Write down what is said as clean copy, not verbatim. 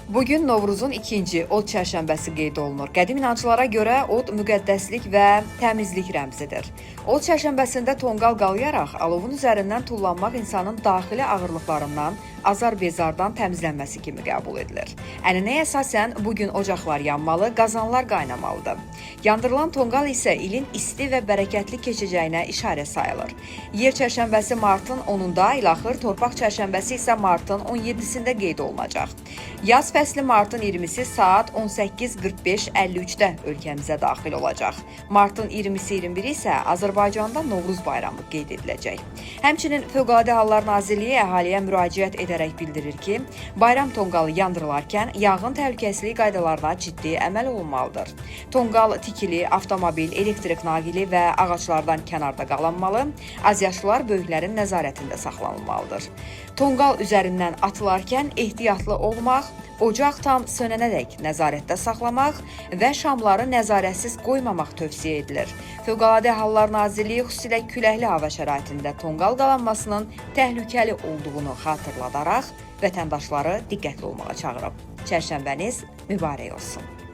Bugün Novruzun ikinci od çərşənbəsi qeyd olunur. Qədim inanclara görə od müqəddəslik və təmizlik rəmzidir. Od çərşənbəsində tonqal qalayaraq alovun üzərindən tullanmaq insanın daxili ağırlıqlarından, azar-bezardan təmizlənməsi kimi qəbul edilir. Ənənəyə əsasən bugün ocaqlar yanmalı, qazanlar qaynamalıdır. Yandırılan tonqal isə ilin isti və bərəkətli keçəcəyinə işarə sayılır. Yer çərşənbəsi martın 10-da, ilaxır torpaq çərşənbəsi isə martın 17-sində qeyd olunacaq. Yaz fəsli martın 20-si saat 18:45-53-də ölkəmizə daxil olacaq. Martın 20-si 21-i isə Azərbaycanda Novruz bayramı qeyd ediləcək. Həmçinin Fövqəladə Hallar Nazirliyi əhaliyə müraciət edərək bildirir ki, bayram tonqalı yandırılarkən yanğın təhlükəsizliyi qaydalarına ciddi əməl olunmalıdır. Tonqal tikili, avtomobil, elektrik naqili və ağaclardan kənarda qalanmalı, azyaşlılar böyüklərin nəzarətində saxlanılmalıdır. Tonqal üzərindən atılarkən ehtiyatlı olmaq, ocaq tam sönənədək nəzarətdə saxlamaq və şamları nəzarətsiz qoymamaq tövsiyə edilir. Fövqəladə Hallar Nazirliyi xüsusilə küləkli hava şəraitində tonqal qalanmasının təhlükəli olduğunu xatırladaraq vətəndaşları diqqətli olmağa çağırıb. Çərşənbəniz mübarək olsun.